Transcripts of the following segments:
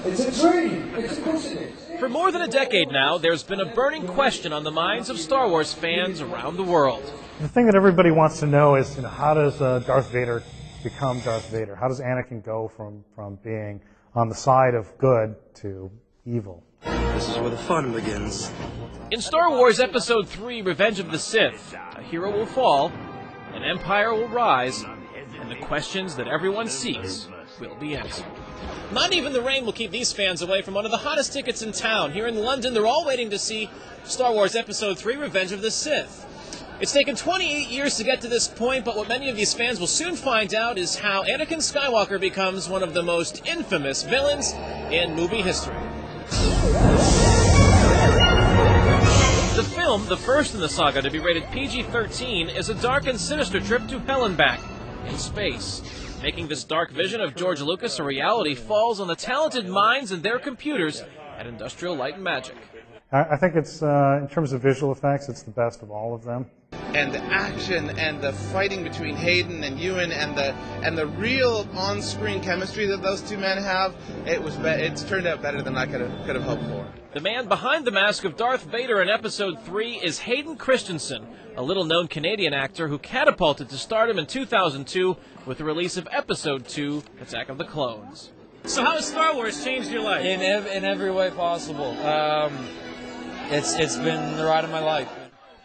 It's a dream! It's of course it is. For more than a decade now, there's been a burning question on the minds of Star Wars fans around the world. The thing that everybody wants to know is, how does Darth Vader become Darth Vader? How does Anakin go from being on the side of good to evil? This is where the fun begins. In Star Wars Episode 3, Revenge of the Sith, a hero will fall, an empire will rise, and the questions that everyone seeks will be answered. Not even the rain will keep these fans away from one of the hottest tickets in town. Here in London, they're all waiting to see Star Wars Episode 3, Revenge of the Sith. It's taken 28 years to get to this point, but what many of these fans will soon find out is how Anakin Skywalker becomes one of the most infamous villains in movie history. The film, the first in the saga to be rated PG-13, is a dark and sinister trip to hell and back, in space. Making this dark vision of George Lucas a reality falls on the talented minds and their computers at Industrial Light and Magic. I think it's, in terms of visual effects, it's the best of all of them. And the action and the fighting between Hayden and Ewan and the real on-screen chemistry that those two men have, it's turned out better than I could have hoped for. The man behind the mask of Darth Vader in Episode 3 is Hayden Christensen, a little-known Canadian actor who catapulted to stardom in 2002 with the release of Episode 2, Attack of the Clones. So how has Star Wars changed your life? In every way possible. It's been the ride of my life.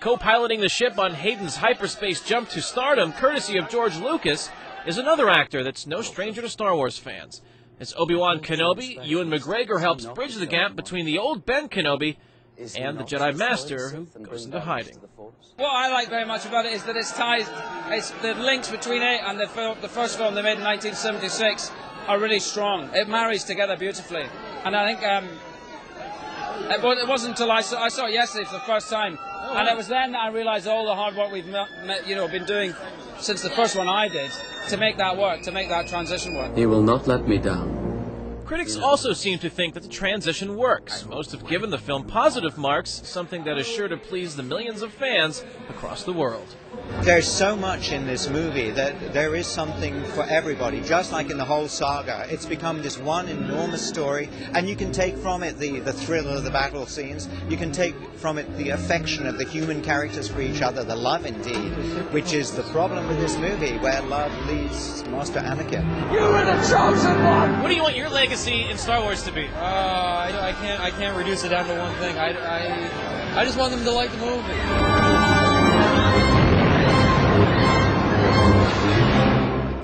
Co-piloting the ship on Hayden's hyperspace jump to stardom, courtesy of George Lucas, is another actor that's no stranger to Star Wars fans. As Obi-Wan Kenobi, Ewan McGregor helps bridge the gap between the old Ben Kenobi and the Jedi Master who goes into hiding. What I like very much about it is that it's the links between it and the first film they made in 1976 are really strong. It marries together beautifully. And I think it wasn't until I saw it yesterday for the first time. And it was then that I realized all the hard work we've been doing since the first one I did to make that work, to make that transition work. He will not let me down. Critics also seem to think that the transition works. Most have given the film positive marks, something that is sure to please the millions of fans across the world. There's so much in this movie that there is something for everybody, just like in the whole saga. It's become this one enormous story, and you can take from it the thrill of the battle scenes, you can take from it the affection of the human characters for each other, the love indeed, which is the problem with this movie, where love leads Master Anakin. You were the chosen one! What do you want your legacy in Star Wars to be? I can't reduce it down to one thing. I just want them to like the movie.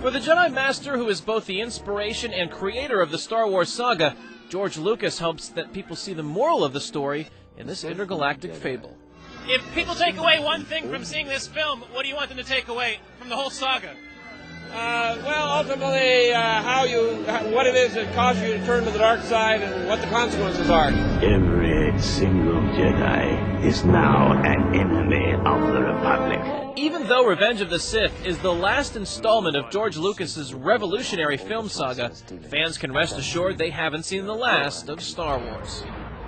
For the Jedi Master, who is both the inspiration and creator of the Star Wars saga, George Lucas hopes that people see the moral of the story in this intergalactic fable. If people take away one thing from seeing this film, what do you want them to take away from the whole saga? Well, ultimately, what it is that caused you to turn to the dark side and what the consequences are. Every single Jedi is now an enemy of the Republic. Even though Revenge of the Sith is the last installment of George Lucas's revolutionary film saga, fans can rest assured they haven't seen the last of Star Wars.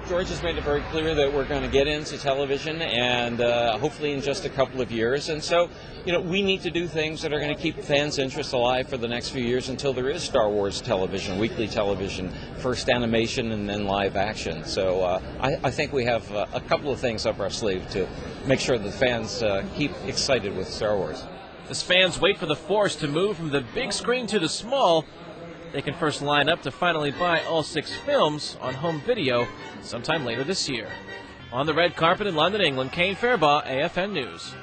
George has made it very clear that we're going to get into television, and hopefully in just a couple of years. And so, we need to do things that are going to keep fans' interest alive for the next few years until there is Star Wars television, weekly television, first animation and then live action. So I think we have a couple of things up our sleeve to make sure that fans keep excited with Star Wars. As fans wait for the Force to move from the big screen to the small, they can first line up to finally buy all 6 films on home video sometime later this year. On the red carpet in London, England, Kane Fairbaugh, AFN News.